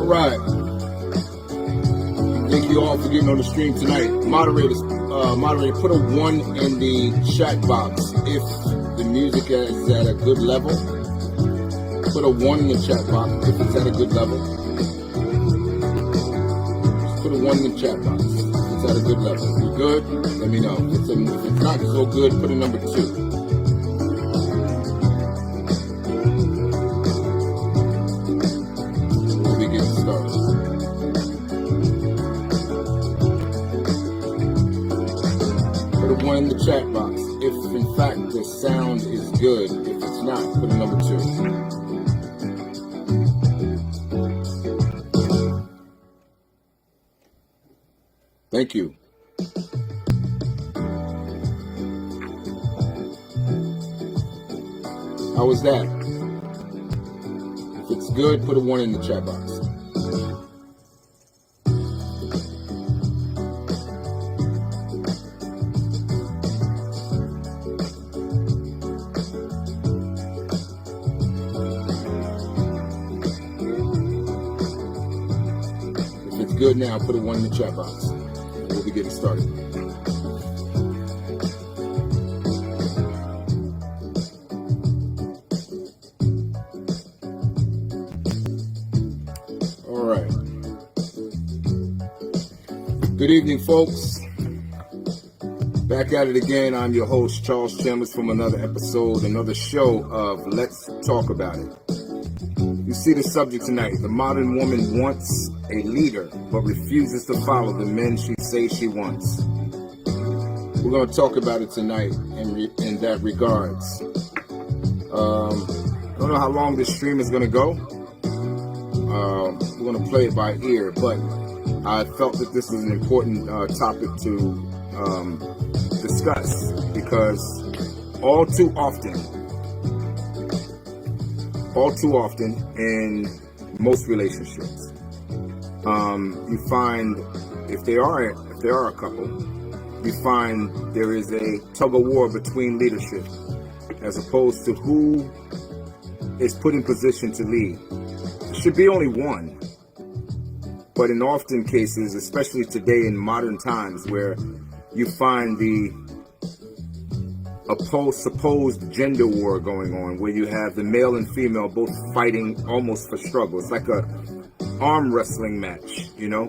All right. Thank you all for getting on the stream tonight. Moderator, put a 1 in the chat box if the music is at a good level. Put a 1 in the chat box if it's at a good level. Just put a 1 in the chat box if it's at a good level. If you're good, let me know. If it's not so good, put a number 2. In the chat box if in fact the sound is good. If it's not, put a number 2. Thank you. How was that? If it's good, put a 1 in the chat box. Good now, put a 1 in the chat box. We'll be getting started. All right. Good evening, folks. Back at it again. I'm your host, Charles Chambers, from another episode, another show of Let's Talk About It. You see the subject tonight. The modern woman wants a leader, but refuses to follow the men she says she wants. We're going to talk about it tonight in that regards. I don't know how long this stream is going to go. We're going to play it by ear, but I felt that this was an important topic to discuss, because all too often in most relationships, you find if there are a couple, you find there is a tug of war between leadership, as opposed to who is put in position to lead. It should be only one, but in often cases, especially today in modern times, where you find the supposed gender war going on, where you have the male and female both fighting almost for struggle. It's like a arm wrestling match, you know.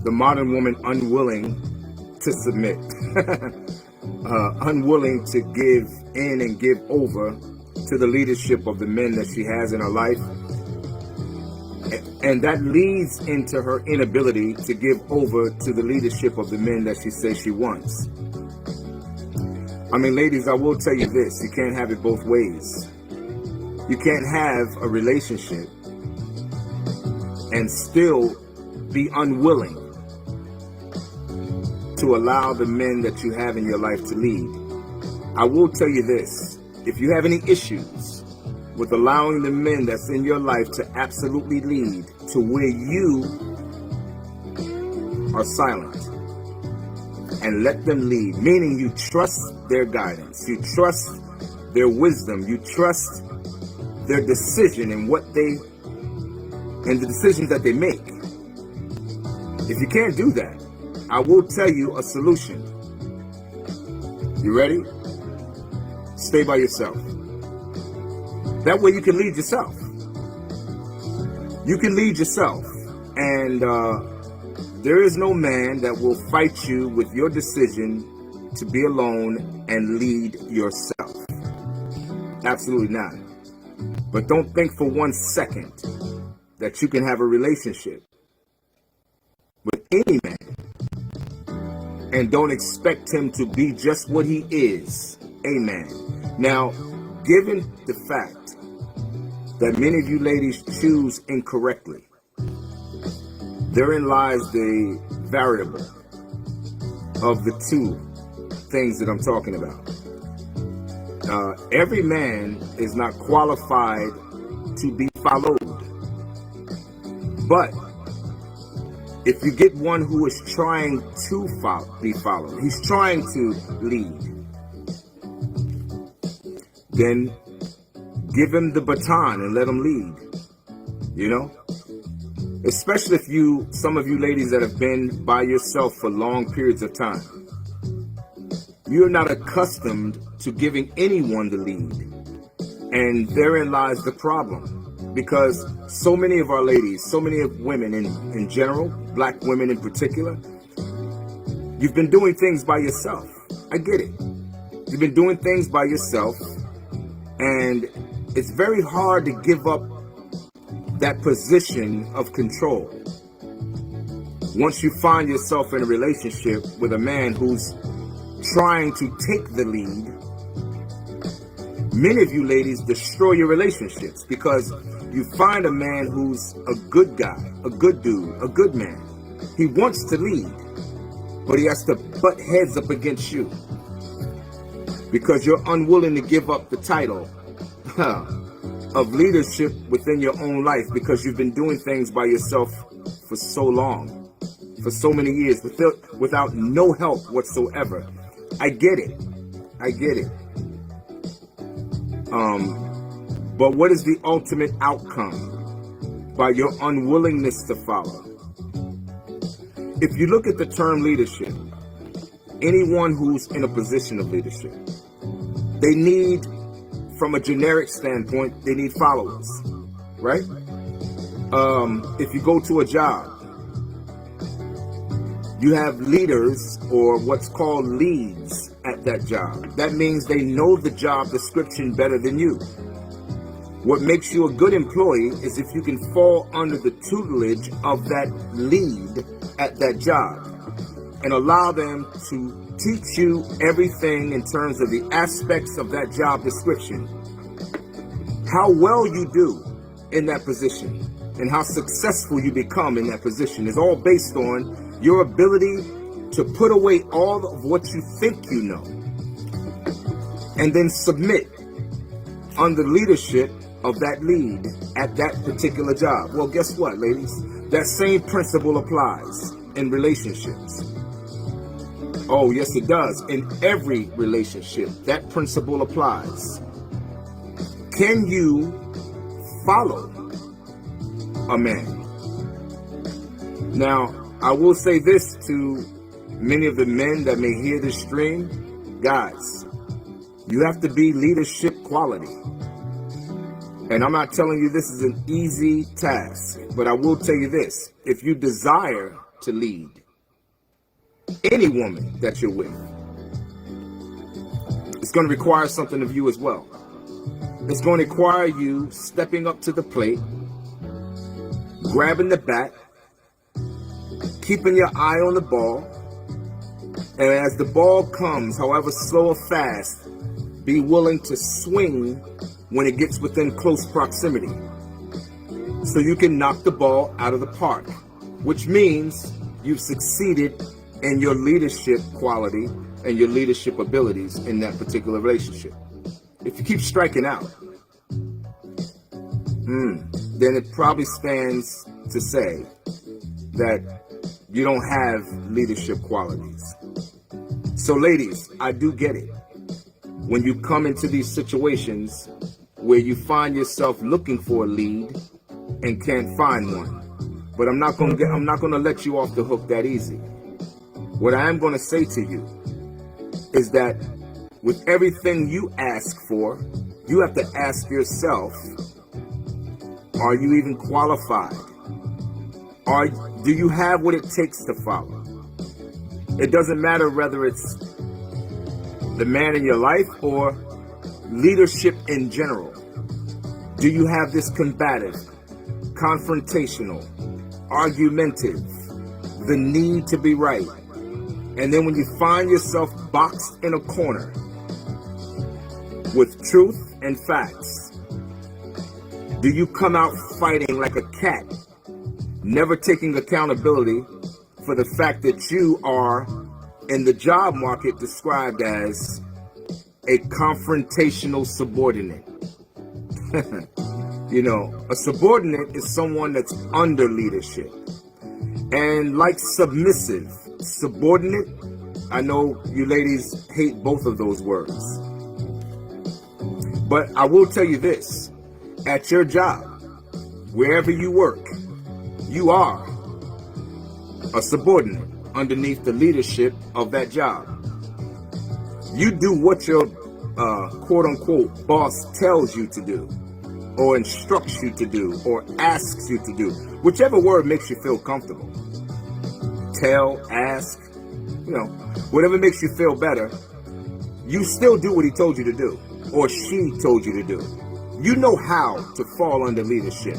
The modern woman unwilling to submit, unwilling to give in and give over to the leadership of the men that she has in her life. And that leads into her inability to give over to the leadership of the men that she says she wants. I mean, ladies, I will tell you this. You can't have it both ways. You can't have a relationship and still be unwilling to allow the men that you have in your life to lead. I will tell you this. If you have any issues with allowing the men that's in your life to absolutely lead to where you are silent and let them lead, meaning you trust their guidance, you trust their wisdom, you trust their decision and the decisions that they make. If you can't do that, I will tell you a solution. You ready? Stay by yourself. That way you can lead yourself. You can lead yourself. And there is no man that will fight you with your decision to be alone and lead yourself. Absolutely not. But don't think for 1 second that you can have a relationship with any man and don't expect him to be just what he is, a man. Now, given the fact that many of you ladies choose incorrectly, therein lies the variable of the two things that I'm talking about. Every man is not qualified to be followed. But if you get one who is trying to be followed, he's trying to lead, then Give him the baton and let him lead, you know? Especially if some of you ladies that have been by yourself for long periods of time, you're not accustomed to giving anyone the lead. And therein lies the problem. Because so many of our ladies, so many of women in general, black women in particular, you've been doing things by yourself. I get it. You've been doing things by yourself, and it's very hard to give up that position of control once you find yourself in a relationship with a man who's trying to take the lead. Many of you ladies destroy your relationships because you find a man who's a good guy, a good dude, a good man. He wants to lead, but he has to butt heads up against you because you're unwilling to give up the title of leadership within your own life because you've been doing things by yourself for so long, for so many years, without no help whatsoever. I get it. I get it. But what is the ultimate outcome by your unwillingness to follow? If you look at the term leadership, anyone who's in a position of leadership, they need, from a generic standpoint, they need followers, right? If you go to a job, you have leaders or what's called leads at that job. That means they know the job description better than you. What makes you a good employee is if you can fall under the tutelage of that lead at that job and allow them to teach you everything in terms of the aspects of that job description. How well you do in that position and how successful you become in that position is all based on your ability to put away all of what you think you know and then submit under leadership of that lead at that particular job. Well, guess what, ladies? That same principle applies in relationships. Oh, yes, it does. In every relationship, that principle applies. Can you follow a man? Now, I will say this to many of the men that may hear this stream. Guys, you have to be leadership quality. And I'm not telling you this is an easy task, but I will tell you this. If you desire to lead any woman that you're with, it's going to require something of you as well. It's going to require you stepping up to the plate, grabbing the bat, keeping your eye on the ball, and as the ball comes, however slow or fast, be willing to swing when it gets within close proximity so you can knock the ball out of the park, which means you've succeeded in your leadership quality and your leadership abilities in that particular relationship. If you keep striking out, then it probably stands to say that you don't have leadership qualities. So ladies, I do get it. When you come into these situations where you find yourself looking for a lead and can't find one, but I'm not going to let you off the hook that easy. What I am going to say to you is that with everything you ask for, you have to ask yourself, are you even qualified? Do you have what it takes to follow? It doesn't matter whether it's the man in your life or leadership in general. Do you have this combative, confrontational, argumentative, the need to be right? And then when you find yourself boxed in a corner with truth and facts, do you come out fighting like a cat, never taking accountability for the fact that you are in the job market described as a confrontational subordinate? You know, a subordinate is someone that's under leadership. And like submissive, subordinate, I know you ladies hate both of those words. But I will tell you this. at your job, wherever you work, you are a subordinate underneath the leadership of that job. You do what your quote-unquote boss tells you to do, or instructs you to do, or asks you to do, whichever word makes you feel comfortable. Tell, ask, whatever makes you feel better. You still do what he told you to do, or she told you to do. You know how to fall under leadership.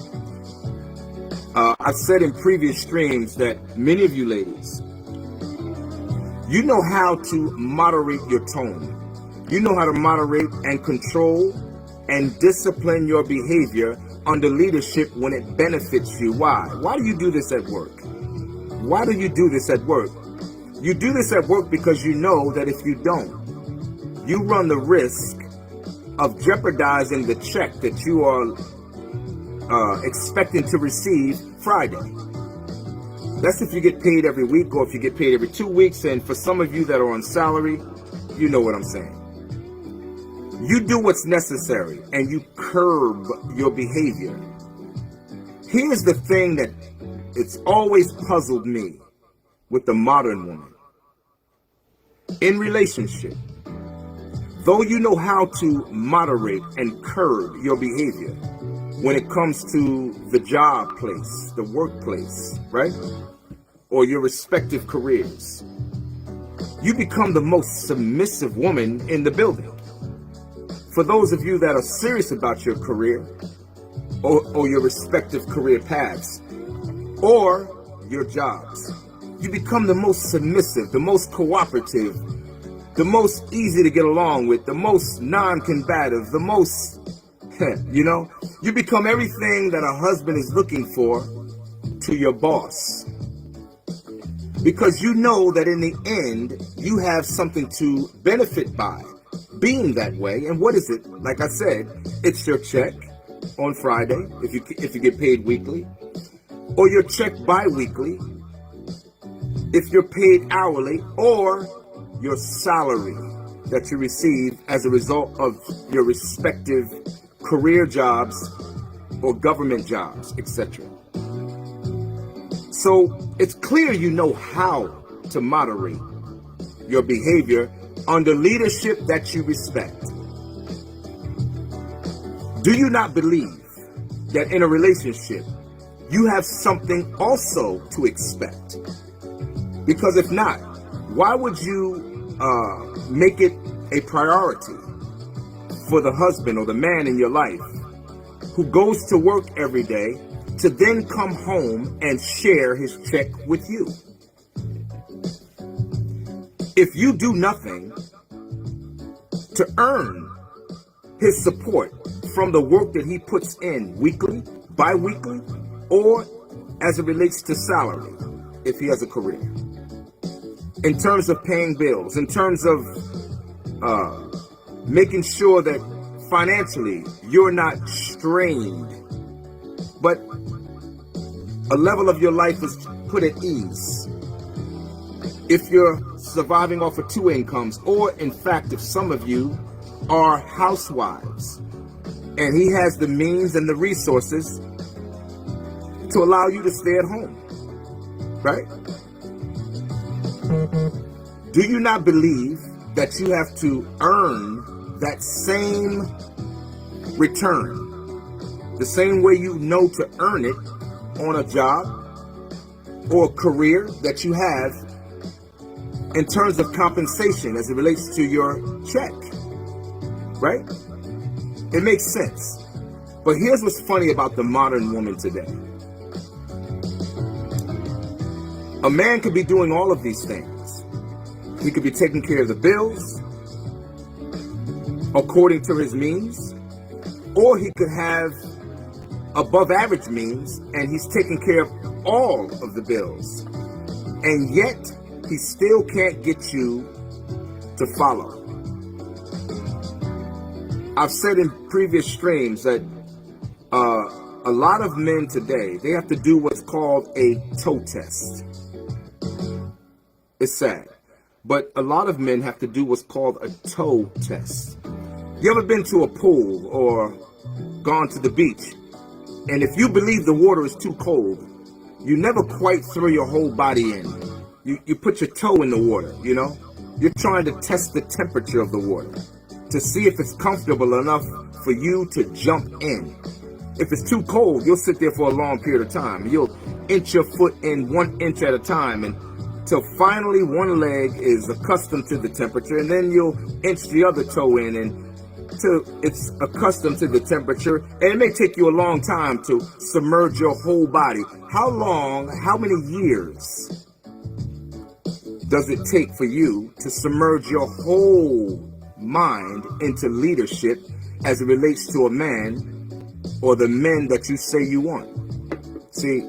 I've said in previous streams that many of you ladies, you know how to moderate your tone. You know how to moderate and control and discipline your behavior under leadership when it benefits you. Why? Why do you do this at work? Why do you do this at work? You do this at work because you know that if you don't, you run the risk of jeopardizing the check that you are expecting to receive Friday. That's if you get paid every week, or if you get paid every 2 weeks. And for some of you that are on salary, you know what I'm saying. You do what's necessary and you curb your behavior. Here's the thing that it's always puzzled me with the modern woman. In relationship, though you know how to moderate and curb your behavior when it comes to the job place, the workplace, right? Or your respective careers, you become the most submissive woman in the building. For those of you that are serious about your career or your respective career paths or your jobs, you become the most submissive, the most cooperative, the most easy to get along with, the most non-combative, the most, you become everything that a husband is looking for to your boss. Because you know that in the end, you have something to benefit by being that way. And what is it? Like I said, it's your check on Friday, if you get paid weekly, or your check bi-weekly, if you're paid hourly, or your salary that you receive as a result of your respective career jobs or government jobs, etc. So it's clear you know how to moderate your behavior under leadership that you respect. Do you not believe that in a relationship you have something also to expect? Because if not, why would you make it a priority for the husband or the man in your life who goes to work every day to then come home and share his check with you? If you do nothing to earn his support from the work that he puts in weekly, bi-weekly, or as it relates to salary, if he has a career, in terms of paying bills, in terms of making sure that financially you're not strained, but a level of your life is put at ease. If you're surviving off of 2 incomes, or in fact, if some of you are housewives and he has the means and the resources to allow you to stay at home, right? Do you not believe that you have to earn that same return, the same way you know to earn it on a job or a career that you have in terms of compensation as it relates to your check, right? It makes sense. But here's what's funny about the modern woman today. A man could be doing all of these things. He could be taking care of the bills according to his means, or he could have above average means and he's taking care of all of the bills, and yet he still can't get you to follow. I've said in previous streams that a lot of men today, they have to do what's called a toe test. It's sad, but a lot of men have to do what's called a toe test. You ever been to a pool or gone to the beach, and if you believe the water is too cold, you never quite throw your whole body in. You put your toe in the water, you know? You're trying to test the temperature of the water to see if it's comfortable enough for you to jump in. If it's too cold, you'll sit there for a long period of time. You'll inch your foot in 1 inch at a time until finally one leg is accustomed to the temperature, and then you'll inch the other toe in until it's accustomed to the temperature. And it may take you a long time to submerge your whole body. How long, how many years does it take for you to submerge your whole mind into leadership as it relates to a man or the men that you say you want? See,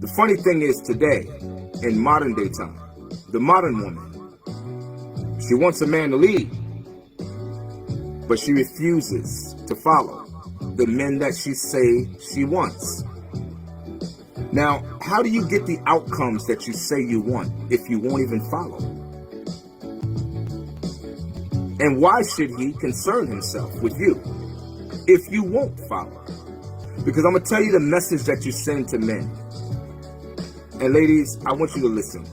the funny thing is today, in modern day time, the modern woman, she wants a man to lead, but she refuses to follow the men that she say she wants. Now, how do you get the outcomes that you say you want if you won't even follow? And why should he concern himself with you if you won't follow? Because I'm going to tell you the message that you send to men. And ladies, I want you to listen.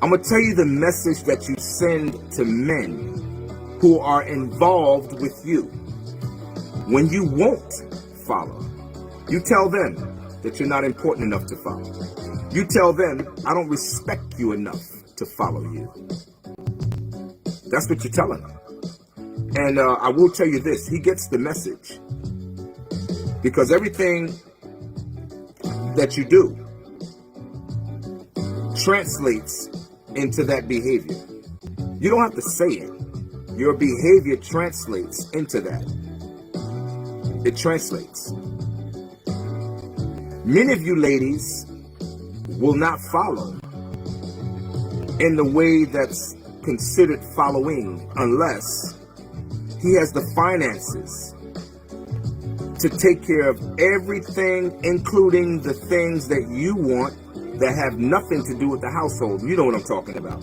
I'm going to tell you the message that you send to men who are involved with you when you won't follow. You tell them that you're not important enough to follow. You tell them, I don't respect you enough to follow you. That's what you're telling him. And I will tell you this, he gets the message. Because everything that you do translates into that behavior. You don't have to say it. Your behavior translates into that. It translates. Many of you ladies will not follow in the way that's considered following unless he has the finances to take care of everything, including the things that you want that have nothing to do with the household. You know what I'm talking about.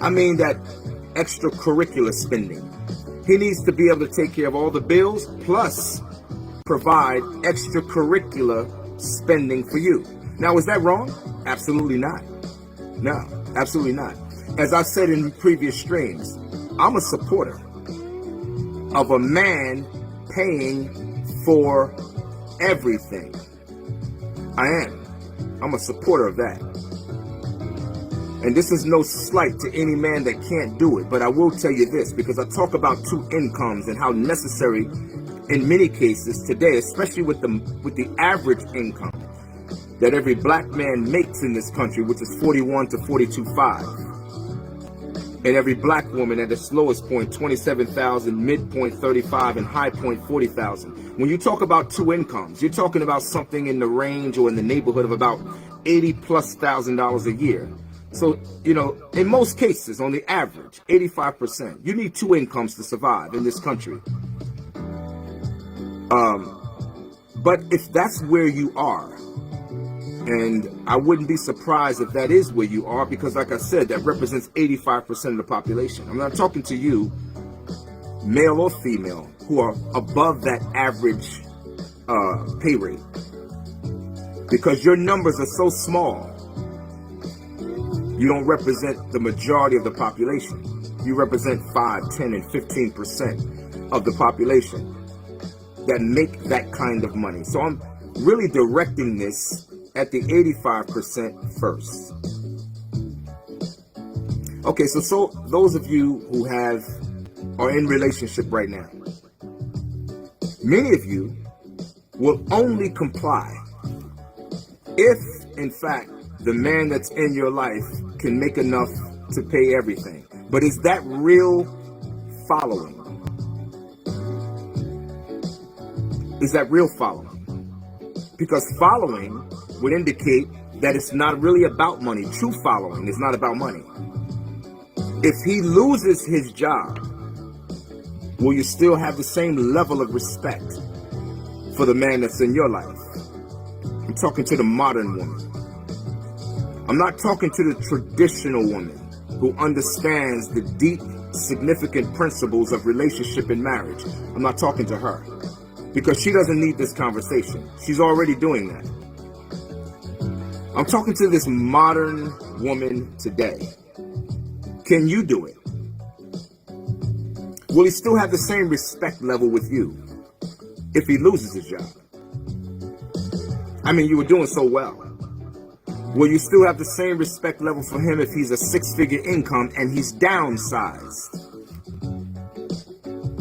I mean that extracurricular spending. He needs to be able to take care of all the bills plus provide extracurricular spending for you. Now, is that wrong? Absolutely not. No, absolutely not. As I said in previous streams, I'm a supporter of a man paying for everything. I am. I'm a supporter of that. And this is no slight to any man that can't do it, but I will tell you this, because I talk about two incomes and how necessary in many cases today, especially with the average income that every black man makes in this country, which is 41 to 42.5. And every black woman at its lowest point, 27,000, midpoint 35, and high point 40,000. When you talk about two incomes, you're talking about something in the range or in the neighborhood of about $80,000+ a year. So, you know, in most cases, on the average, 85%, you need two incomes to survive in this country. But if that's where you are, and I wouldn't be surprised if that is where you are, because like I said, that represents 85% of the population. I'm not talking to you, male or female, who are above that average pay rate. Because your numbers are so small, you don't represent the majority of the population. You represent 5, 10, and 15% of the population that make that kind of money. So I'm really directing this at the 85% first. Okay, so those of you who are in relationship right now, many of you will only comply if, in fact, the man that's in your life can make enough to pay everything. But is that real following? Is that real following? Because following would indicate that it's not really about money. True following is not about money. If he loses his job, will you still have the same level of respect for the man that's in your life? I'm talking to the modern woman. I'm not talking to the traditional woman who understands the deep, significant principles of relationship and marriage. I'm not talking to her. because she doesn't need this conversation. She's already doing that. I'm talking to this modern woman today. Can you do it? Will he still have the same respect level with you if he loses his job? I mean, you were doing so well. Will you still have the same respect level for him if he's a six-figure income and he's downsized?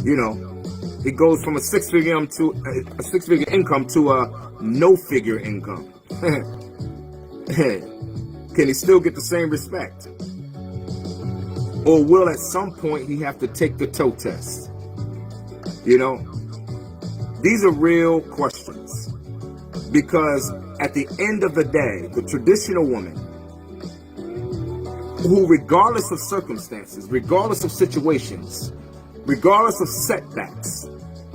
You know, it goes from a six-figure income to a no-figure income. Can he still get the same respect? Or will at some point he have to take the toe test? You know, these are real questions, because at the end of the day, the traditional woman who, regardless of circumstances, regardless of situations, regardless of setbacks,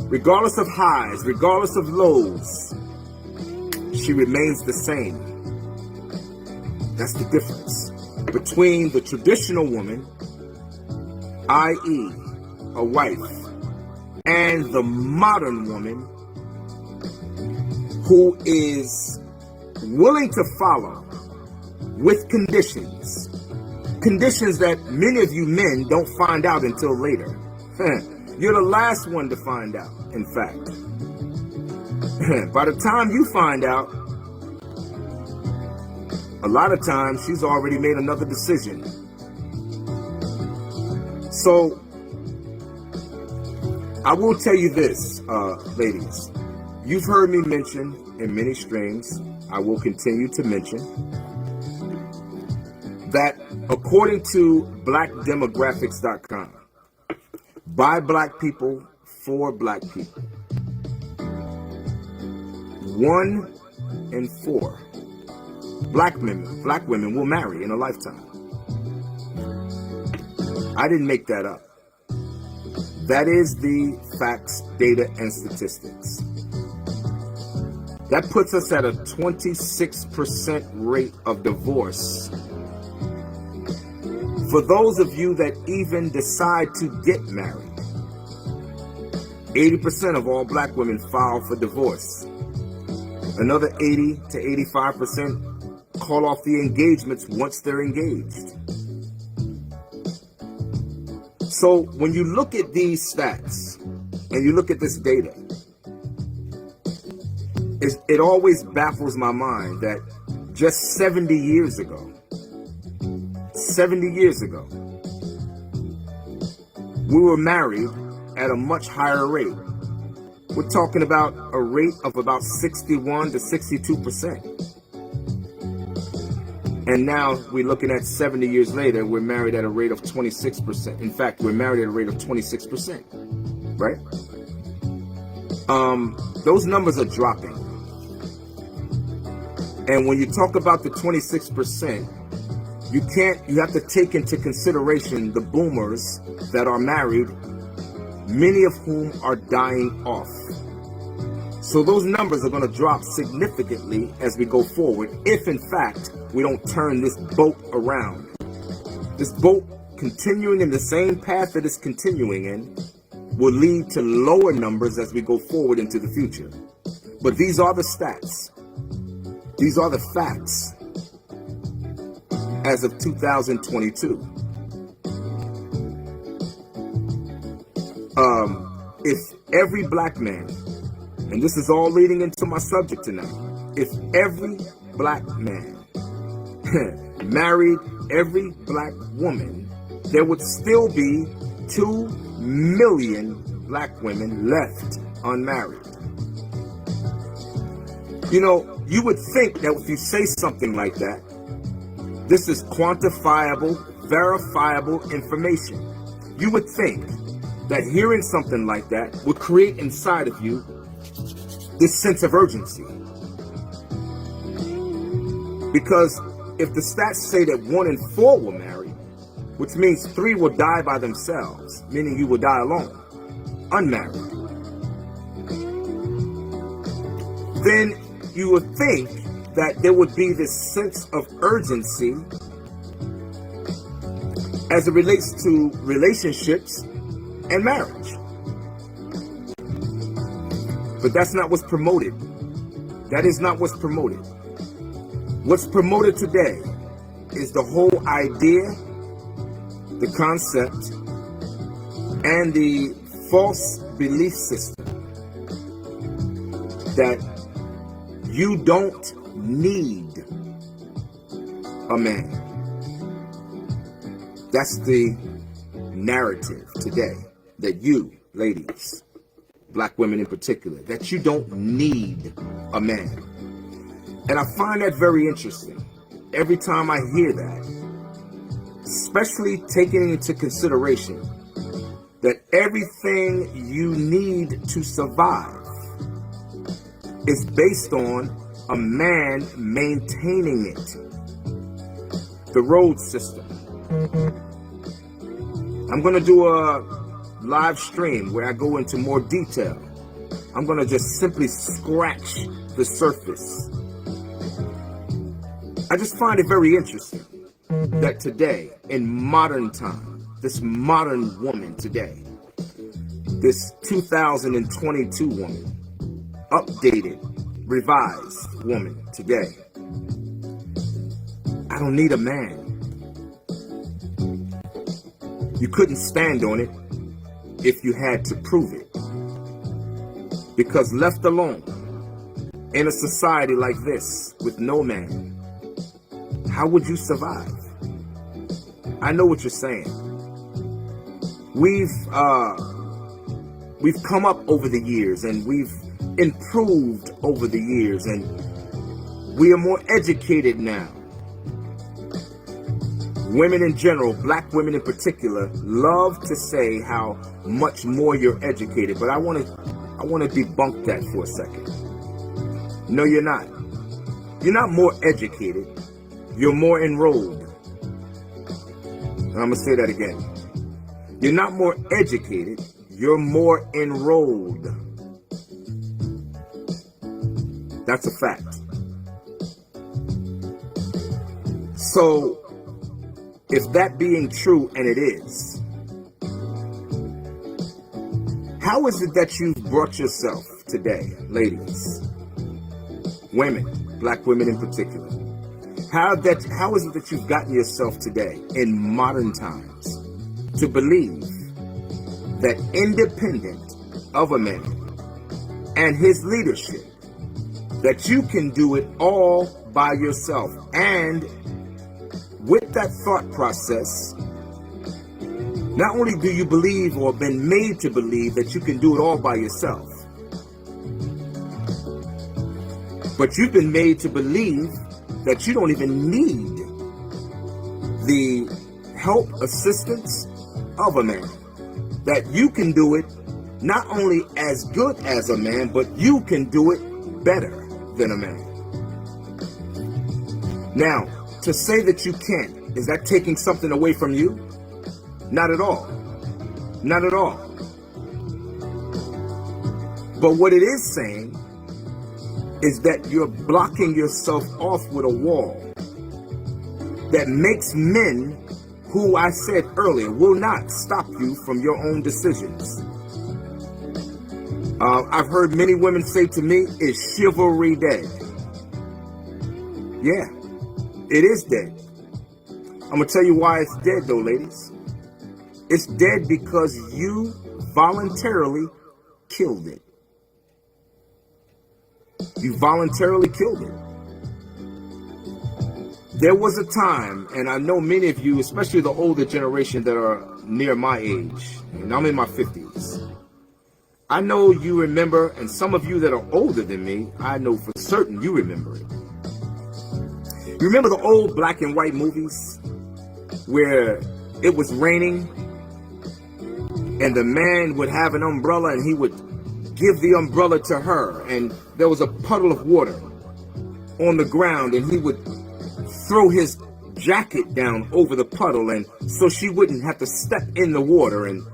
regardless of highs, regardless of lows, she remains the same. That's the difference between the traditional woman, i.e., a wife, and the modern woman who is willing to follow with conditions that many of you men don't find out until later. You're the last one to find out, in fact. By the time you find out, a lot of times she's already made another decision. So, I will tell you this, ladies. You've heard me mention in many streams, I will continue to mention, that according to blackdemographics.com, by black people, for black people, 1 in 4 black women will marry in a lifetime. I didn't make that up. That is the facts, data, and statistics. That puts us at a 26% rate of divorce. For those of you that even decide to get married, 80% of all black women file for divorce. Another 80 to 85% call off the engagements once they're engaged. So when you look at these stats and you look at this data, it always baffles my mind that just 70 years ago, we were married at a much higher rate. We're talking about a rate of about 61 to 62%. And now we're looking at 70 years later, we're married at a rate of 26%. In fact, we're married at a rate of 26%, right? Those numbers are dropping. And when you talk about the 26%, you have to take into consideration the boomers that are married, many of whom are dying off. So those numbers are going to drop significantly as we go forward, if in fact we don't turn this boat around. This boat continuing in the same path that it's continuing in will lead to lower numbers as we go forward into the future. But these are the stats. These are the facts as of 2022. If every black man, and this is all leading into my subject tonight, if every black man married every black woman, there would still be 2 million black women left unmarried. You know, you would think that if you say something like that, this is quantifiable, verifiable information. You would think that hearing something like that would create inside of you this sense of urgency. Because if the stats say that 1 in 4 will marry, which means 3 will die by themselves, meaning you will die alone, unmarried, then you would think that there would be this sense of urgency as it relates to relationships and marriage. But that's not what's promoted. That is not what's promoted. What's promoted today is the whole idea, the concept, and the false belief system that you don't need a man. That's the narrative today, that you, ladies, black women in particular, that you don't need a man. And I find that very interesting. Every time I hear that, especially taking into consideration that everything you need to survive is based on a man maintaining it. The road system. I'm going to do a live stream where I go into more detail. I'm going to just simply scratch the surface. I just find it very interesting that today, in modern time, this modern woman today, this 2022 woman, updated, revised woman today, I don't need a man. You couldn't stand on it if you had to prove it. Because left alone in a society like this with no man, how would you survive? I know what you're saying. We've come up over the years, and we've improved over the years, and we are more educated now. Women in general, black women in particular, love to say how much more you're educated, but I want to debunk that for a second. No, you're not. You're not more educated. You're more enrolled. And I'm going to say that again. You're not more educated. You're more enrolled. That's a fact. So, if that being true, and it is, how is it that you've brought yourself today, ladies, women, black women in particular? How is it that you've gotten yourself today in modern times to believe that independent of a man and his leadership, that you can do it all by yourself? And with that thought process, not only do you believe or been made to believe that you can do it all by yourself, but you've been made to believe that you don't even need the help, assistance of a man. That you can do it not only as good as a man, but you can do it better than a man. Now, to say that you can't, is that taking something away from you? Not at all. Not at all. But what it is saying is that you're blocking yourself off with a wall that makes men, who I said earlier, will not stop you from your own decisions. I've heard many women say to me, is chivalry dead? Yeah, it is dead. I'm going to tell you why it's dead though, ladies. It's dead because you voluntarily killed it. You voluntarily killed it. There was a time, and I know many of you, especially the older generation that are near my age, and I'm in my 50s. I know you remember, and some of you that are older than me, I know for certain you remember it. You remember the old black and white movies where it was raining and the man would have an umbrella and he would give the umbrella to her, and there was a puddle of water on the ground and he would throw his jacket down over the puddle, and so she wouldn't have to step in the water. And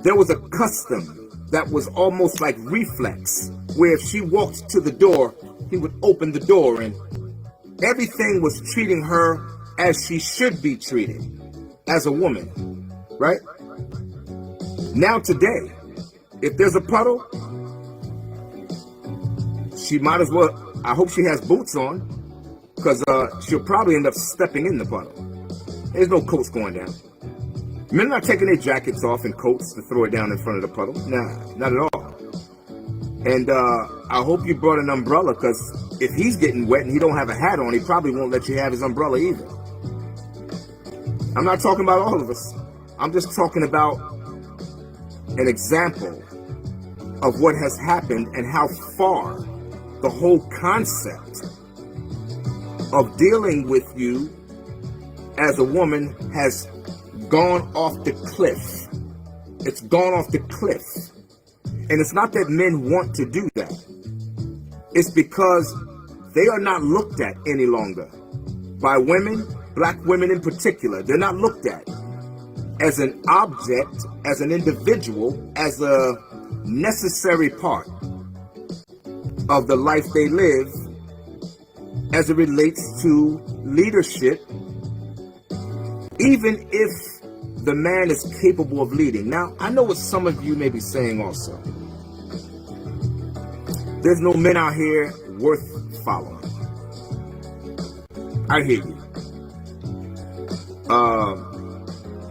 there was a custom that was almost like reflex, where if she walked to the door, he would open the door, and everything was treating her as she should be treated as a woman, right? Now today, if there's a puddle, she might as well, I hope she has boots on, because she'll probably end up stepping in the puddle. There's no coats going down. Men are not taking their jackets off and coats to throw it down in front of the puddle. Nah, not at all. And I hope you brought an umbrella, because if he's getting wet and he don't have a hat on, he probably won't let you have his umbrella either. I'm not talking about all of us. I'm just talking about an example of what has happened and how far the whole concept of dealing with you as a woman has gone off the cliff. It's gone off the cliff. And it's not that men want to do that. It's because they are not looked at any longer by women, black women in particular. They're not looked at as an object, as an individual, as a necessary part of the life they live as it relates to leadership, even if the man is capable of leading. Now, I know what some of you may be saying also. There's no men out here worth following. I hear you.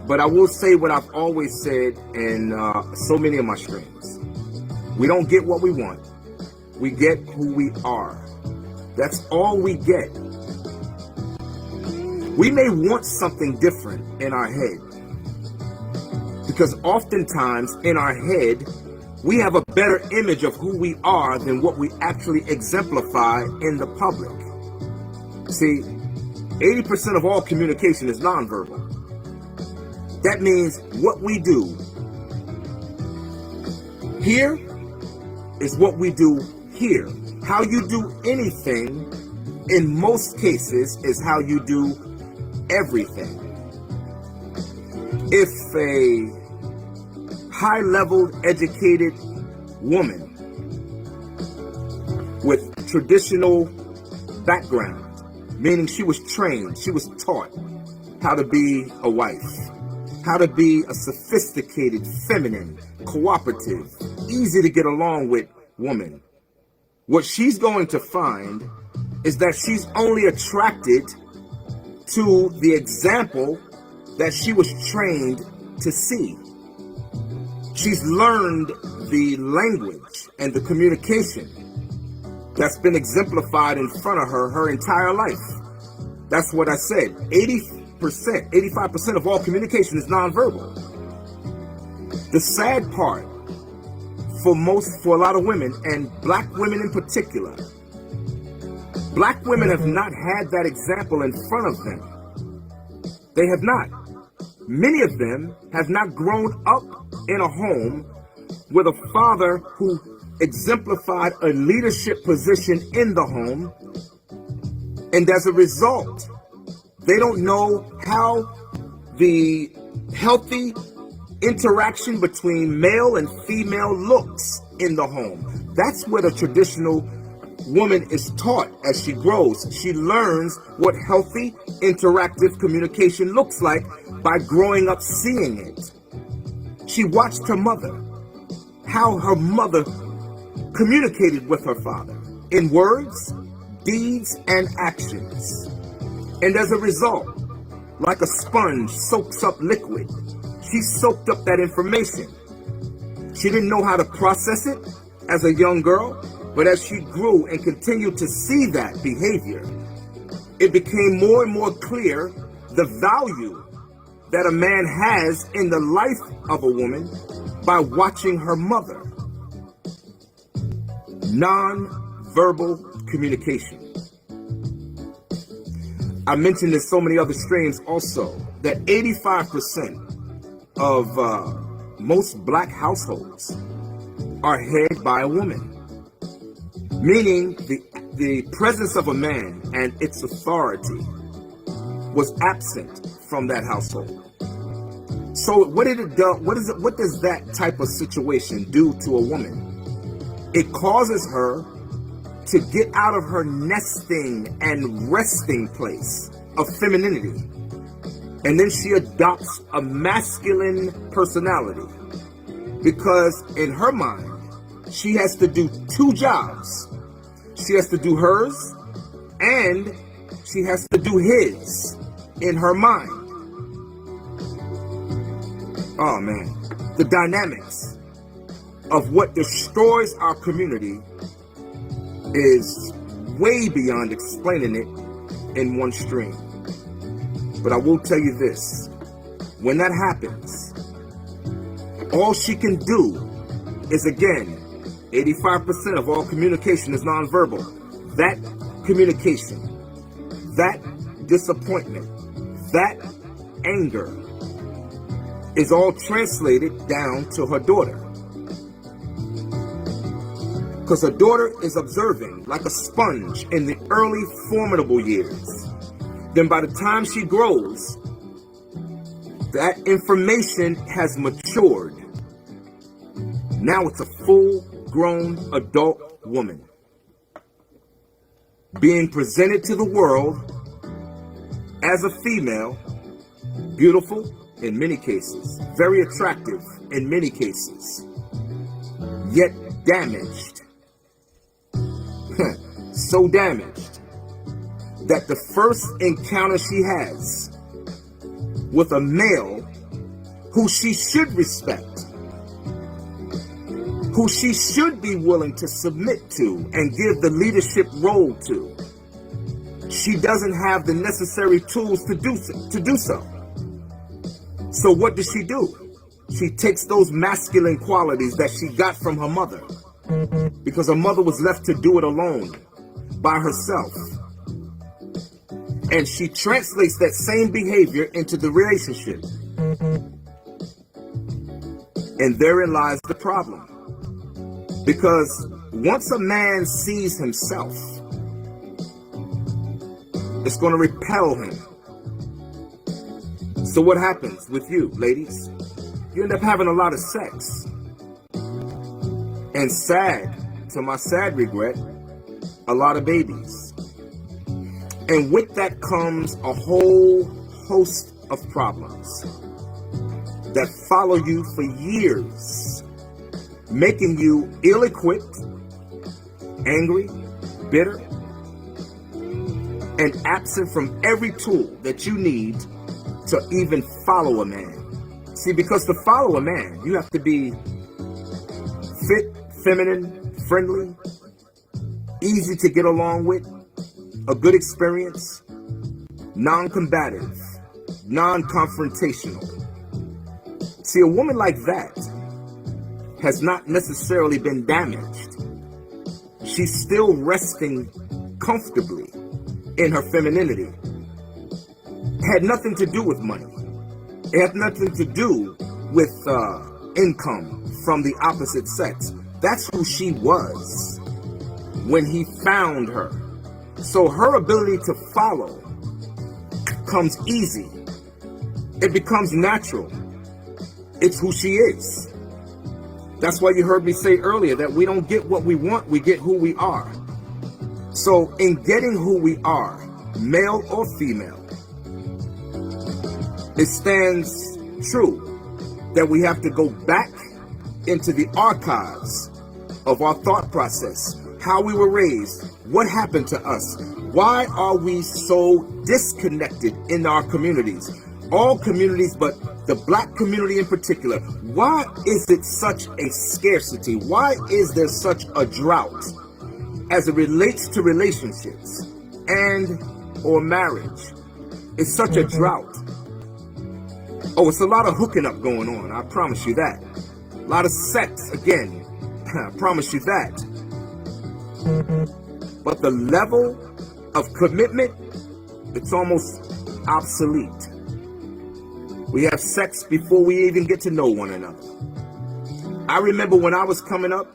But I will say what I've always said in so many of my streams. We don't get what we want. We get who we are. That's all we get. We may want something different in our head, because oftentimes in our head, we have a better image of who we are than what we actually exemplify in the public. See, 80% of all communication is nonverbal. That means what we do here is what we do here. How you do anything, in most cases, is how you do everything. If a high-level educated woman with traditional background, meaning she was trained, she was taught how to be a wife, how to be a sophisticated, feminine, cooperative, easy to get along with woman, what she's going to find is that she's only attracted to the example that she was trained to see. She's learned the language and the communication that's been exemplified in front of her her entire life. That's what I said. 80%, 85% of all communication is nonverbal. The sad part for a lot of women, and black women in particular, black women have not had that example in front of them. They have not. Many of them have not grown up in a home with a father who exemplified a leadership position in the home. And as a result, they don't know how the healthy interaction between male and female looks in the home. That's what a traditional woman is taught as she grows. She learns what healthy, interactive communication looks like by growing up seeing it. She watched her mother, how her mother communicated with her father in words, deeds, and actions. And as a result, like a sponge soaks up liquid, she soaked up that information. She didn't know how to process it as a young girl, but as she grew and continued to see that behavior, it became more and more clear the value that a man has in the life of a woman by watching her mother. Non-verbal communication. I mentioned in so many other streams also that 85% of most black households are headed by a woman, meaning the presence of a man and its authority was absent from that household. So what did it do? What does that type of situation do to a woman? It causes her to get out of her nesting and resting place of femininity. And then she adopts a masculine personality, because in her mind, she has to do two jobs. She has to do hers, and she has to do his in her mind. Oh man, the dynamics of what destroys our community is way beyond explaining it in one stream. But I will tell you this, when that happens, all she can do is, again, 85% of all communication is nonverbal. That communication, that disappointment, that anger is all translated down to her daughter. Because her daughter is observing like a sponge in the early formidable years. Then by the time she grows, that information has matured. Now it's a full-grown adult woman being presented to the world as a female, beautiful in many cases, very attractive in many cases, yet damaged. So damaged that the first encounter she has with a male who she should respect, who she should be willing to submit to and give the leadership role to, she doesn't have the necessary tools to do so. So what does she do? She takes those masculine qualities that she got from her mother, because her mother was left to do it alone, by herself. And she translates that same behavior into the relationship. And therein lies the problem. Because once a man sees himself, it's going to repel him. So what happens with you, ladies? You end up having a lot of sex. And to my sad regret, a lot of babies. And with that comes a whole host of problems that follow you for years, making you ill-equipped, angry, bitter, and absent from every tool that you need to even follow a man. See, because to follow a man, you have to be fit, feminine, friendly, easy to get along with, a good experience, non-combative, non-confrontational. See, a woman like that has not necessarily been damaged. She's still resting comfortably in her femininity. It had nothing to do with money. It had nothing to do with income from the opposite sex. That's who she was when he found her. So her ability to follow comes easy. It becomes natural. It's who she is. That's why you heard me say earlier that we don't get what we want, we get who we are. So in getting who we are, male or female, it stands true that we have to go back into the archives of our thought process, how we were raised, what happened to us, why are we so disconnected in our communities, all communities, but the black community in particular. Why is it such a scarcity? Why is there such a drought as it relates to relationships and or marriage? It's such a drought. Oh, it's a lot of hooking up going on, I promise you that. A lot of sex, again, I promise you that. But the level of commitment, it's almost obsolete. We have sex before we even get to know one another. I remember when I was coming up,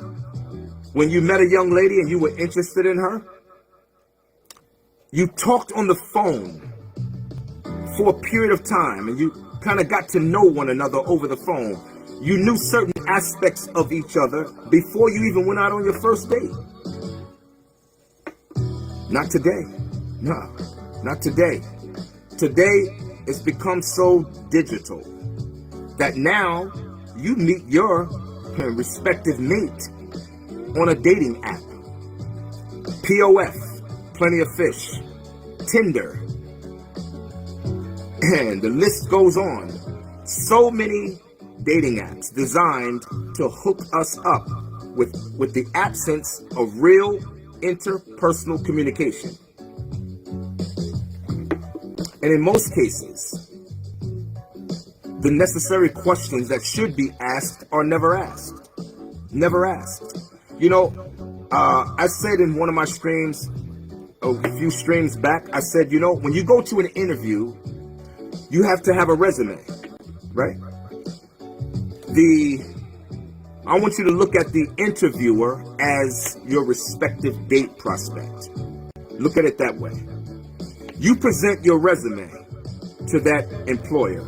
when you met a young lady and you were interested in her, you talked on the phone for a period of time and you kind of got to know one another over the phone. You knew certain aspects of each other before you even went out on your first date. Not today. No, not today. Today, it's become so digital that now you meet your respective mate on a dating app. POF, Plenty of Fish, Tinder, and the list goes on. So many dating apps designed to hook us up with the absence of real interpersonal communication. And in most cases, the necessary questions that should be asked are never asked. Never asked. You know, I said in one of my streams, a few streams back, I said, you know, when you go to an interview, you have to have a resume, right? I want you to look at the interviewer as your respective date prospect. Look at it that way. You present your resume to that employer.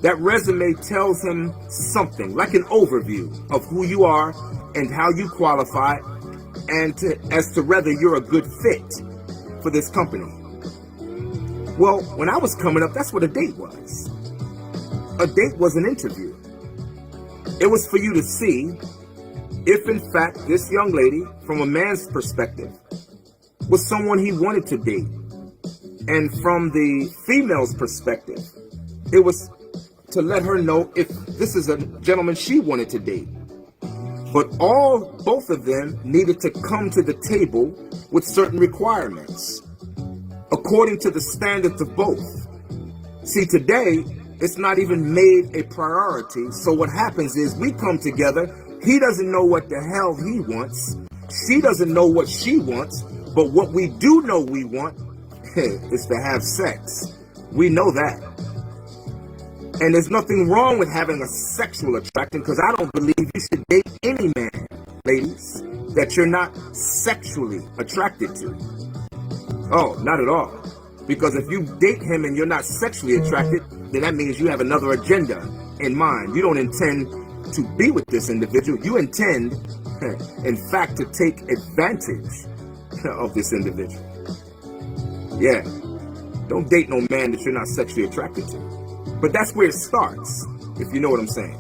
That resume tells him something, like an overview of who you are and how you qualify, and as to whether you're a good fit for this company. Well, when I was coming up, that's what a date was. A date was an interview. It was for you to see if, in fact, this young lady, from a man's perspective, was someone he wanted to date. And from the female's perspective, it was to let her know if this is a gentleman she wanted to date. But both of them needed to come to the table with certain requirements, according to the standards of both. See, today, it's not even made a priority. So what happens is we come together. He doesn't know what the hell he wants. She doesn't know what she wants. But what we do know we want is to have sex. We know that. And there's nothing wrong with having a sexual attraction, because I don't believe you should date any man, ladies, that you're not sexually attracted to. Oh, not at all. Because if you date him and you're not sexually attracted, then that means you have another agenda in mind. You don't intend to be with this individual. You intend, in fact, to take advantage of this individual. Yeah. Don't date no man that you're not sexually attracted to. But that's where it starts, if you know what I'm saying.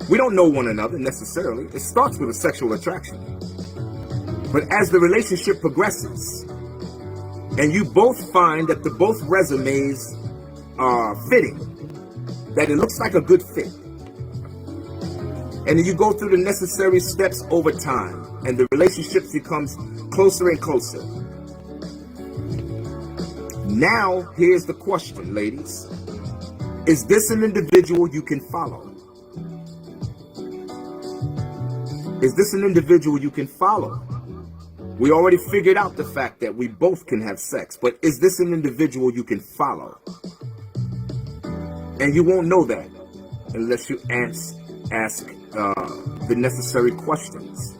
We don't know one another necessarily. It starts with a sexual attraction. But as the relationship progresses, and you both find that both resumes are fitting, that it looks like a good fit, and then you go through the necessary steps over time, and the relationship becomes closer and closer. Now, here's the question, ladies. Is this an individual you can follow? Is this an individual you can follow? We already figured out the fact that we both can have sex, but is this an individual you can follow? And you won't know that unless you ask the necessary questions.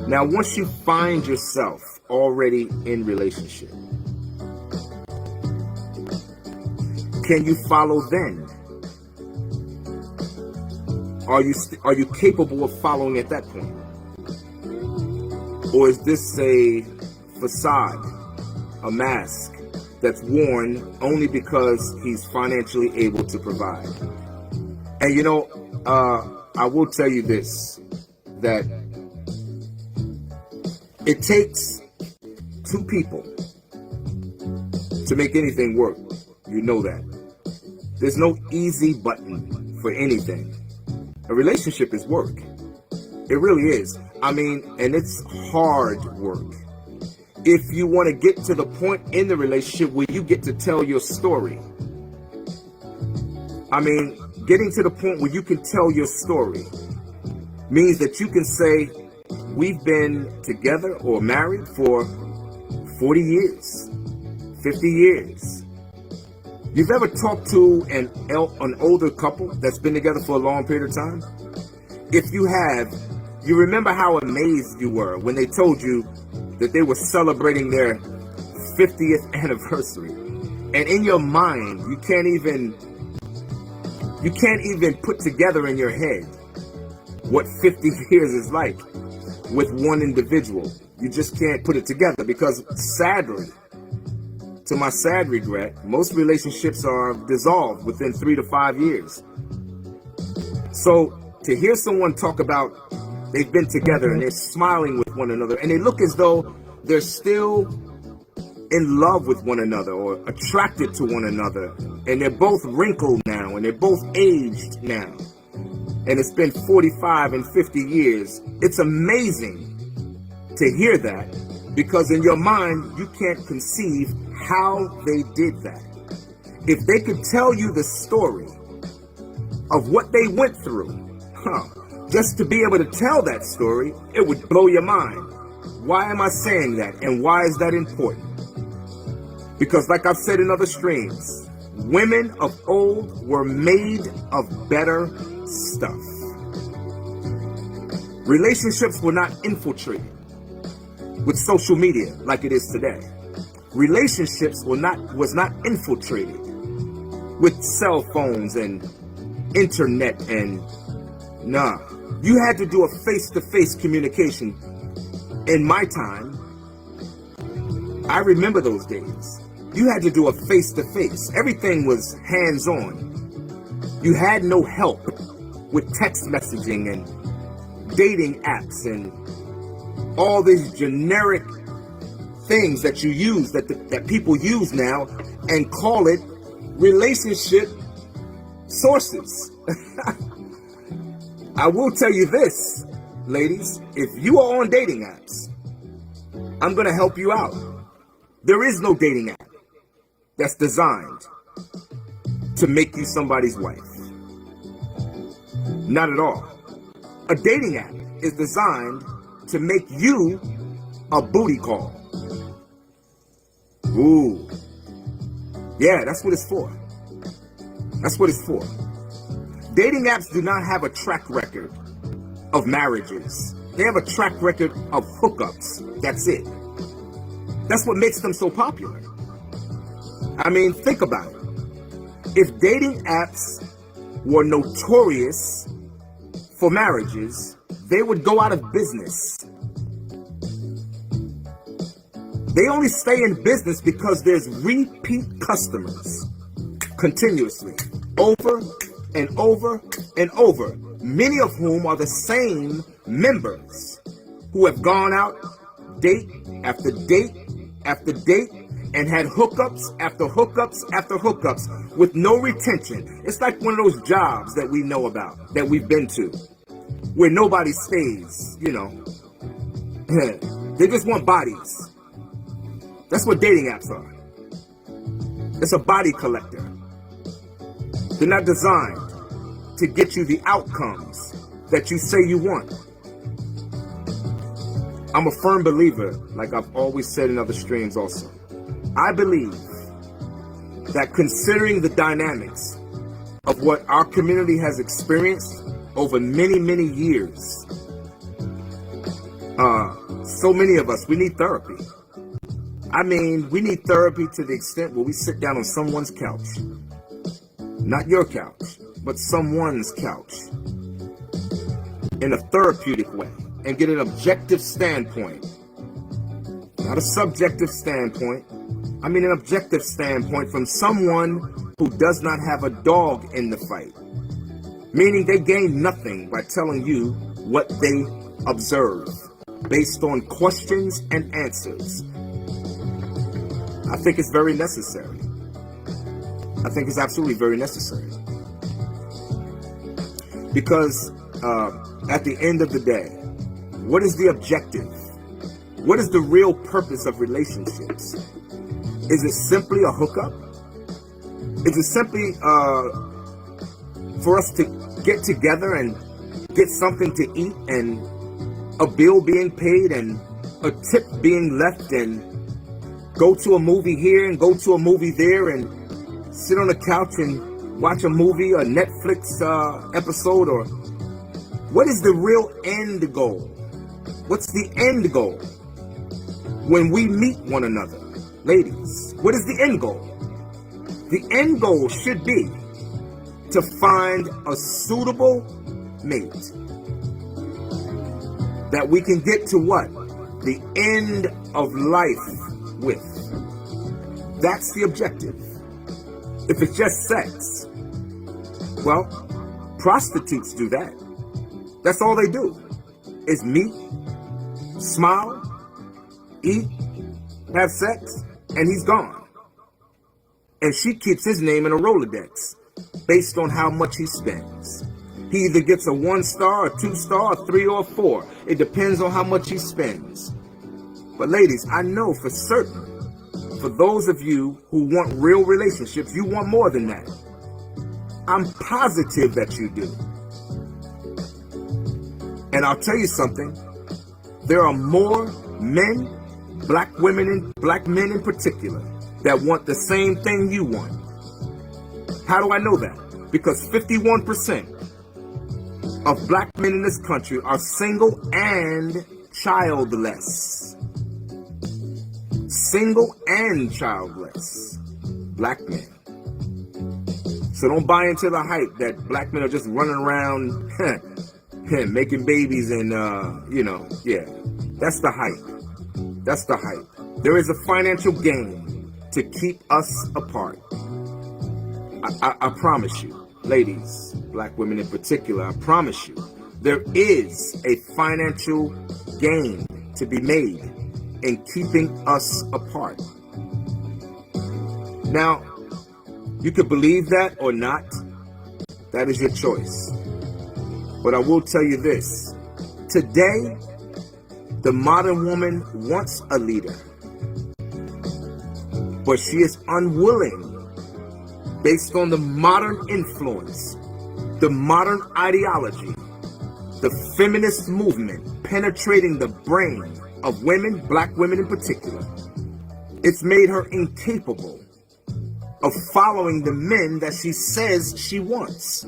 Now, once you find yourself already in relationship, can you follow then? Are you capable of following at that point? Or is this a facade, a mask that's worn only because he's financially able to provide? And you know, I will tell you this, that it takes two people to make anything work. You know that. There's no easy button for anything. A relationship is work. It really is. I mean, and it's hard work. If you want to get to the point in the relationship where you get to tell your story. I mean, getting to the point where you can tell your story means that you can say, we've been together or married for 40 years, 50 years. You've ever talked to an older couple that's been together for a long period of time? If you have, you remember how amazed you were when they told you that they were celebrating their 50th anniversary. And in your mind, you can't even put together in your head what 50 years is like with one individual. You just can't put it together because, sadly, to my sad regret, most relationships are dissolved within 3 to 5 years. So to hear someone talk about They've been together and they're smiling with one another, and they look as though they're still in love with one another or attracted to one another, and they're both wrinkled now and they're both aged now, and it's been 45 and 50 years. It's amazing to hear that, because in your mind you can't conceive how they did that. If they could tell you the story of what they went through, just to be able to tell that story, it would blow your mind. Why am I saying that, and why is that important? Because like I've said in other streams, women of old were made of better stuff. Relationships were not infiltrated with social media like it is today. Relationships was not infiltrated with cell phones and internet, and you had to do a face-to-face communication. In my time, I remember those days. You had to do a face-to-face. Everything was hands-on. You had no help with text messaging and dating apps and all these generic things that you use, that people use now, and call it relationship sources. I will tell you this, ladies, if you are on dating apps, I'm going to help you out. There is no dating app that's designed to make you somebody's wife. Not at all. A dating app is designed to make you a booty call. Ooh. Yeah, that's what it's for. That's what it's for. Dating apps do not have a track record of marriages. They have a track record of hookups. That's it. That's what makes them so popular. I mean, think about it. If dating apps were notorious for marriages, they would go out of business. They only stay in business because there's repeat customers continuously, over and over and over, many of whom are the same members who have gone out date after date after date and had hookups after hookups after hookups with no retention. It's like one of those jobs that we know about, that we've been to, where nobody stays, you know. They just want bodies. That's what dating apps are. It's a body collector. They're not designed to get you the outcomes that you say you want. I'm a firm believer, like I've always said in other streams also. I believe that considering the dynamics of what our community has experienced over many, many years, so many of us, we need therapy. I mean, we need therapy to the extent where we sit down on someone's couch. Not your couch, but someone's couch. In a therapeutic way. And get an objective standpoint. Not a subjective standpoint. I mean an objective standpoint from someone who does not have a dog in the fight. Meaning they gain nothing by telling you what they observe. Based on questions and answers. I think it's very necessary. I think it's absolutely very necessary. Because at the end of the day, what is the objective? What is the real purpose of relationships? Is it simply a hookup? Is it simply for us to get together and get something to eat and a bill being paid and a tip being left and go to a movie here and go to a movie there and sit on the couch and watch a movie, a Netflix episode? Or what is the real end goal? What's the end goal when we meet one another? Ladies, what is the end goal? The end goal should be to find a suitable mate that we can get to what? The end of life with. That's the objective. If it's just sex, well, prostitutes do that. That's all they do. is meet, smile, eat, have sex, and he's gone. And she keeps his name in a Rolodex based on how much he spends. He either gets a 1 star, a 2 star, a 3 or a 4. It depends on how much he spends. But ladies, I know for certain, for those of you who want real relationships, you want more than that. I'm positive that you do. And I'll tell you something, there are more men, black women and black men in particular, that want the same thing you want. How do I know that? Because 51% of black men in this country are single and childless. Single and childless black men. So don't buy into the hype that black men are just running around making babies and, yeah. That's the hype. That's the hype. There is a financial gain to keep us apart. I promise you, ladies, black women in particular, I promise you, there is a financial gain to be made in keeping us apart. Now, you could believe that or not. That is your choice. But I will tell you this. Today, the modern woman wants a leader. But she is unwilling, based on the modern influence, the modern ideology, the feminist movement penetrating the brain of women, black women in particular. It's made her incapable of following the men that she says she wants.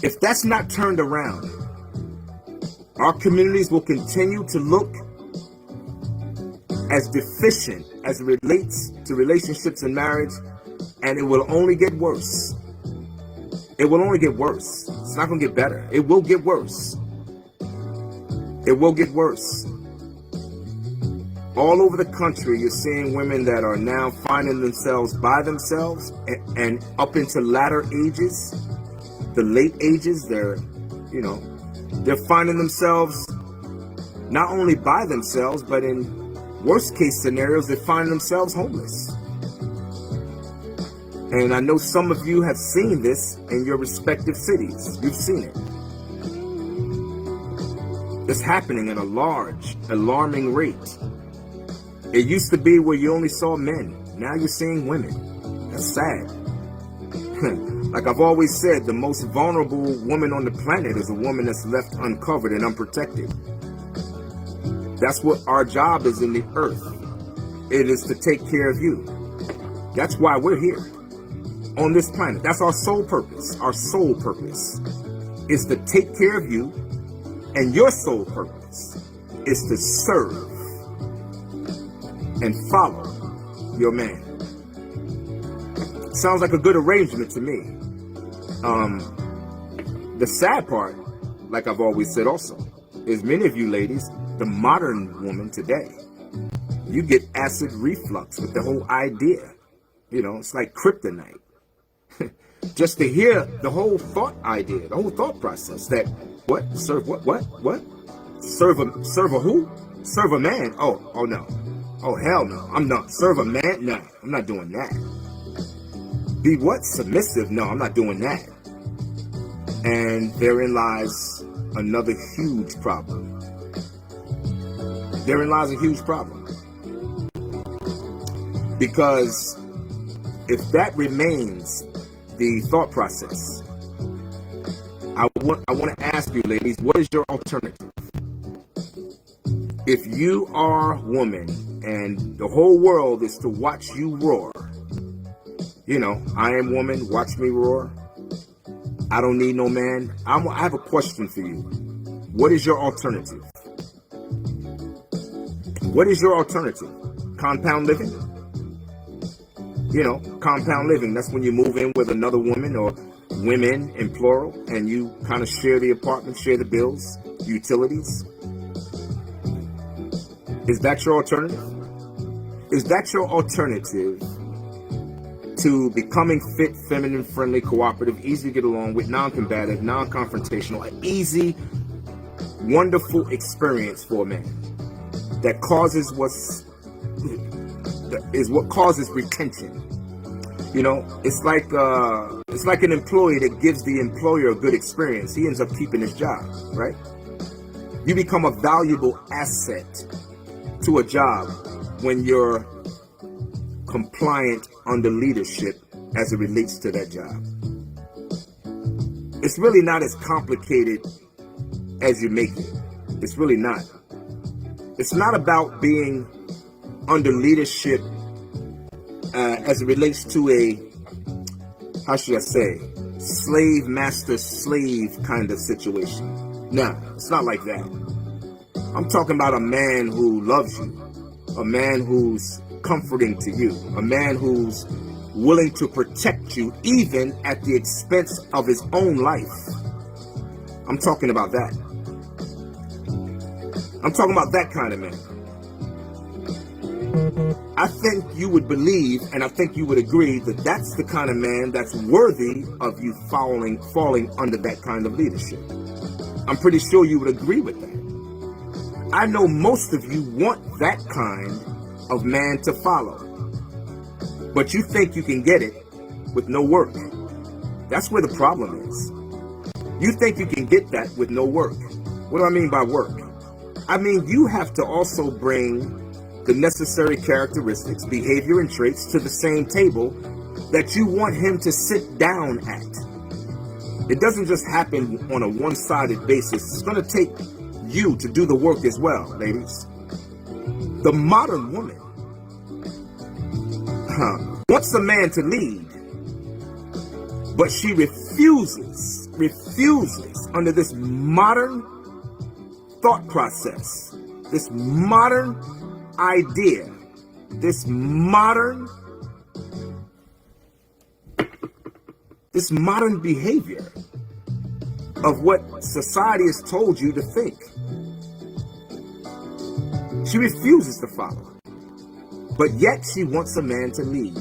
If that's not turned around, our communities will continue to look as deficient as it relates to relationships and marriage, and it will only get worse. It will only get worse. It's not going to get better. It will get worse. It will get worse. All over the country, you're seeing women that are now finding themselves by themselves and up into latter ages, the late ages, they're finding themselves not only by themselves, but in worst case scenarios, they find themselves homeless. And I know some of you have seen this in your respective cities. You've seen it. It's happening at a large, alarming rate. It used to be where you only saw men. Now you're seeing women. That's sad. Like I've always said, the most vulnerable woman on the planet is a woman that's left uncovered and unprotected. That's what our job is in the earth. It is to take care of you. That's why we're here on this planet. That's our sole purpose. Our sole purpose is to take care of you, and your sole purpose is to serve and follow your man. Sounds like a good arrangement to me. The sad part, like I've always said also, is many of you ladies, the modern woman today, you get acid reflux with the whole idea. It's like kryptonite. Just to hear the whole thought idea, the whole thought process that, what? Serve what? Serve a who? Serve a man? Oh no. Oh, hell no. I'm not. Serve a man? No, I'm not doing that. Be what? Submissive? No, I'm not doing that. And therein lies another huge problem. Therein lies a huge problem. Because if that remains the thought process, I want to ask you, ladies, what is your alternative? If you are a woman and the whole world is to watch you roar, I am woman, watch me roar, I don't need no man, I have a question for you. What is your alternative? What is your alternative? Compound living? Compound living, that's when you move in with another woman or women in plural, and you kind of share the apartment, share the bills, utilities. Is that your alternative? Is that your alternative to becoming fit, feminine, friendly, cooperative, easy to get along with, non-combative, non-confrontational, an easy wonderful experience for a man that causes what causes retention. You know, it's like an employee that gives the employer a good experience. He ends up keeping his job, right? You become a valuable asset to a job when you're compliant under leadership as it relates to that job. It's really not as complicated as you make it. It's really not. It's not about being under leadership as it relates to a, how should I say, slave master slave kind of situation. No, it's not like that. I'm talking about a man who loves you, a man who's comforting to you, a man who's willing to protect you even at the expense of his own life. I'm talking about that. I'm talking about that kind of man. I think you would believe, and I think you would agree, that that's the kind of man that's worthy of you falling under that kind of leadership. I'm pretty sure you would agree with that. I know most of you want that kind of man to follow, but you think you can get it with no work. That's where the problem is. You think you can get that with no work. What do I mean by work? I mean, you have to also bring the necessary characteristics, behavior, and traits to the same table that you want him to sit down at. It doesn't just happen on a one-sided basis. It's going to take you to do the work as well, ladies. The modern woman wants a man to lead, but she refuses under this modern thought process, this modern idea, this modern behavior of what society has told you to think. She refuses to follow, but yet she wants a man to lead.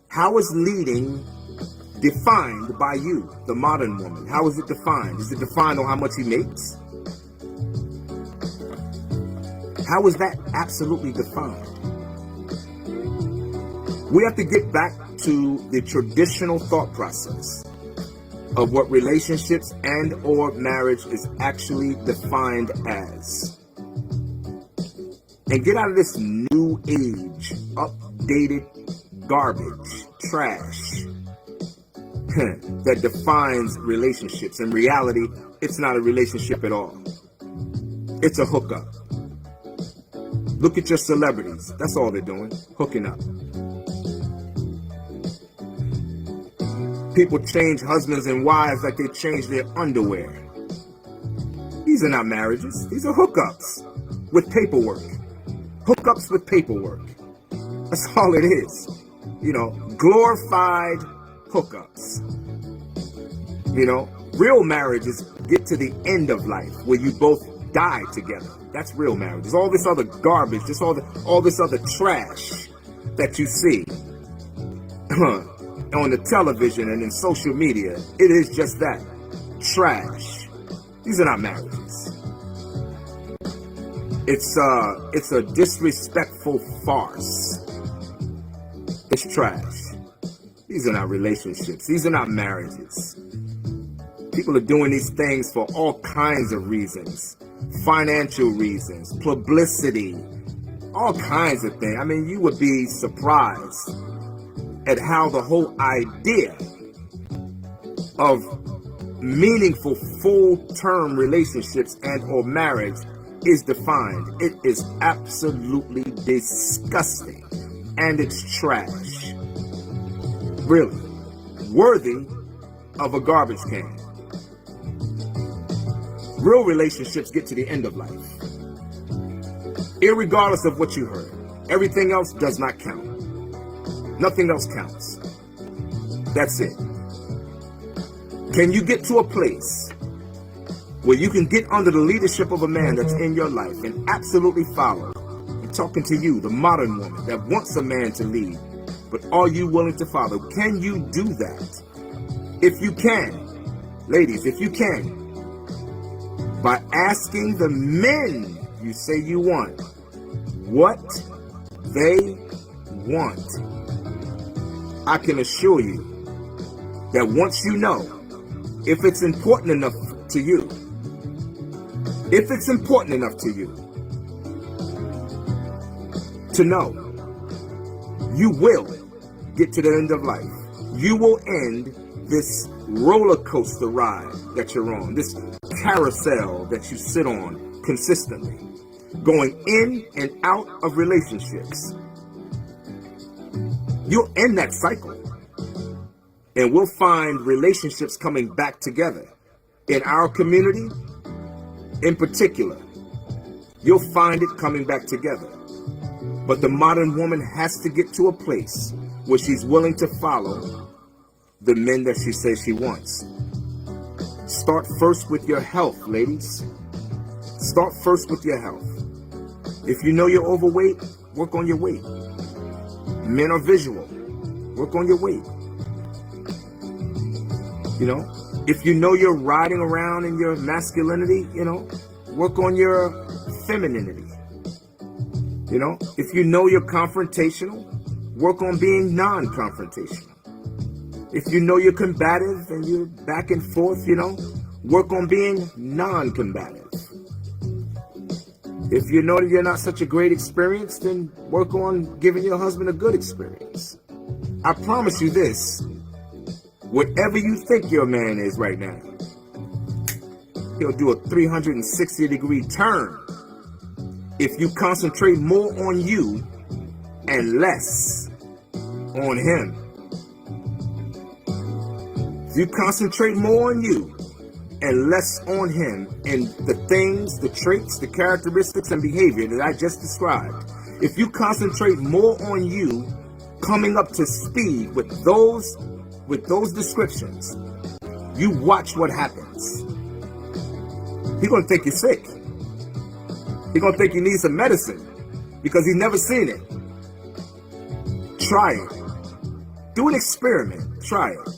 How is leading defined by you, the modern woman? How is it defined? Is it defined on how much he makes? How is that absolutely defined? We have to get back to the traditional thought process of what relationships and or marriage is actually defined as. And get out of this new age, updated garbage, trash that defines relationships. In reality, it's not a relationship at all. It's a hookup. Look at your celebrities. That's all they're doing, hooking up. People change husbands and wives like they change their underwear. These are not marriages. These are hookups with paperwork. Hookups with paperwork. That's all it is. You know, glorified hookups. You know, real marriages get to the end of life where you both die together. That's real marriage. There's all this other garbage, just all this other trash that you see on the television and in social media. It is just that. Trash. These are not marriages. It's a disrespectful farce. It's trash. These are not relationships. These are not marriages. People are doing these things for all kinds of reasons. Financial reasons, publicity, all kinds of things. I mean, you would be surprised at how the whole idea of meaningful full-term relationships and or marriage is defined. It is absolutely disgusting, and it's trash. Really, worthy of a garbage can. Real relationships get to the end of life, irregardless of what you heard. Everything else does not count. Nothing else counts. That's it. Can you get to a place where you can get under the leadership of a man that's in your life and absolutely follow? I'm talking to you, the modern woman that wants a man to lead, but are you willing to follow? Can you do that? If you can, ladies, if you can, by asking the men you say you want what they want. I can assure you that once you know if it's important enough to you, if it's important enough to you to know, you will get to the end of life. You will end this roller coaster ride that you're on, this carousel that you sit on consistently, going in and out of relationships. You'll end that cycle, and we'll find relationships coming back together. In our community, in particular, you'll find it coming back together. But the modern woman has to get to a place where she's willing to follow the men that she says she wants. Start first with your health, ladies. Start first with your health. If you know you're overweight, work on your weight. Men are visual. Work on your weight. You know, if you know you're riding around in your masculinity, you know, work on your femininity. You know, if you know you're confrontational, work on being non-confrontational. If you know you're combative and you're back and forth, you know, work on being non-combative. If you know that you're not such a great experience, then work on giving your husband a good experience. I promise you this, whatever you think your man is right now, he'll do a 360-degree turn if you concentrate more on you and less on him. If you concentrate more on you and less on him and the things, the traits, the characteristics and behavior that I just described, if you concentrate more on you coming up to speed with those descriptions, you watch what happens. He's going to think you're sick. He's going to think you need some medicine because he's never seen it. Try it. Do an experiment. Try it.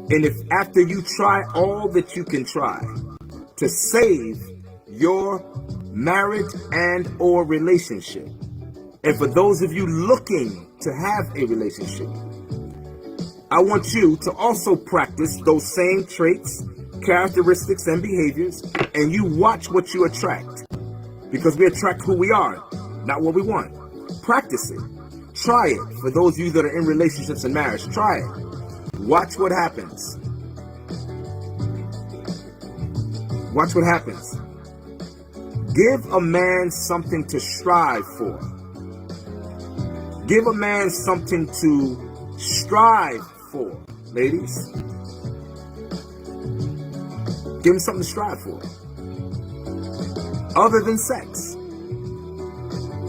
And if after you try all that you can try to save your marriage and or relationship, and for those of you looking to have a relationship, I want you to also practice those same traits, characteristics, and behaviors, and you watch what you attract. Because we attract who we are, not what we want. Practice it. Try it. For those of you that are in relationships and marriage, try it. Watch what happens. Watch what happens. Give a man something to strive for. Give a man something to strive for, ladies. Give him something to strive for. Other than sex.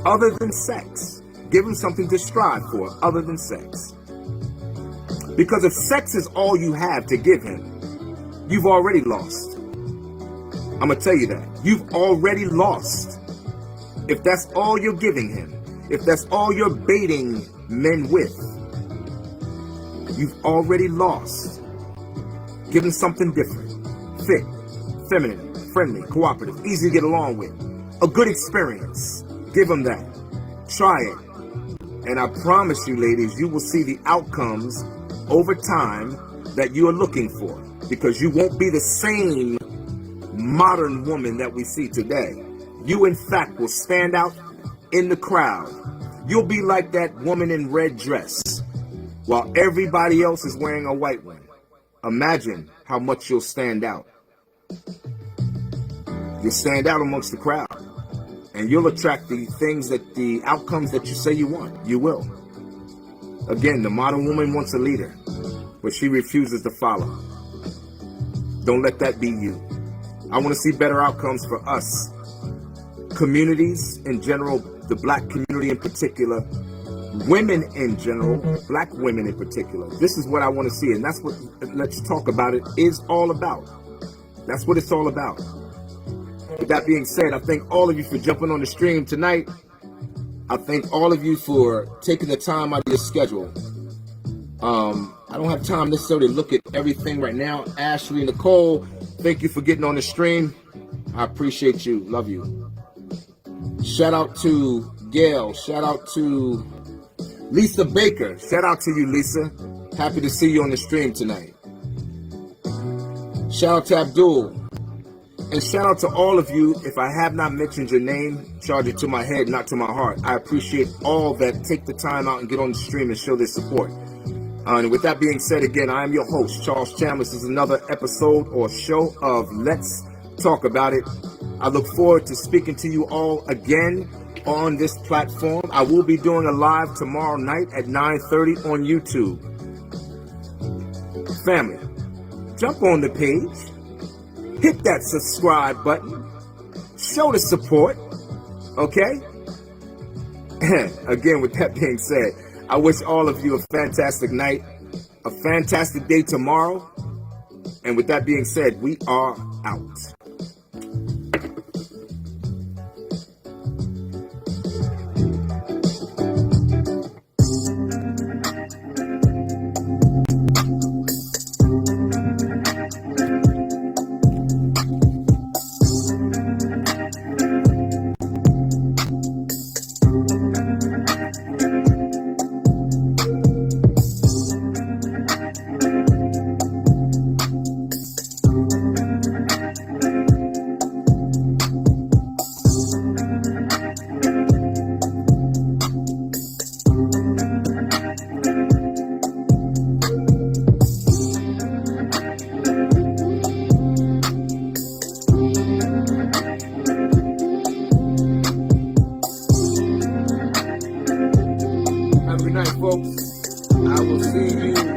Other than sex. Give him something to strive for other than sex. Because if sex is all you have to give him, you've already lost. I'm going to tell you that. You've already lost. If that's all you're giving him, if that's all you're baiting men with, you've already lost. Give him something different. Fit, feminine, friendly, cooperative, easy to get along with. A good experience. Give him that. Try it. And I promise you, ladies, you will see the outcomes over time that you are looking for, because you won't be the same modern woman that we see today. You, in fact, will stand out in the crowd. You'll be like that woman in red dress while everybody else is wearing a white one. Imagine how much you'll stand out. You'll stand out amongst the crowd, and you'll attract the outcomes that you say you want. You will. Again, the modern woman wants a leader, but she refuses to follow. Don't let that be you. I want to see better outcomes for us. Communities in general, the black community in particular, women in general, black women in particular. This is what I want to see, and that's what Let's Talk About It is all about. That's what it's all about. With that being said, I thank all of you for jumping on the stream tonight. I thank all of you for taking the time out of your schedule. I don't have time necessarily to look at everything right now. Ashley, Nicole, Thank you for getting on the stream. I appreciate you. Love you. Shout out to Gail. Shout out to Lisa Baker. Shout out to you, Lisa. Happy to see you on the stream tonight. Shout out to Abdul. And shout out to all of you. If I have not mentioned your name, charge it to my head, not to my heart. I appreciate all that take the time out and get on the stream and show their support. And with that being said, again, I am your host, Charles Chandler. This is another episode or show of Let's Talk About It. I look forward to speaking to you all again on this platform. I will be doing a live tomorrow night at 9:30 on YouTube. Family, jump on the page. Hit that subscribe button. Show the support. Okay? Again, with that being said, I wish all of you a fantastic night, a fantastic day tomorrow. And with that being said, we are out. Have a good night, folks. I will see you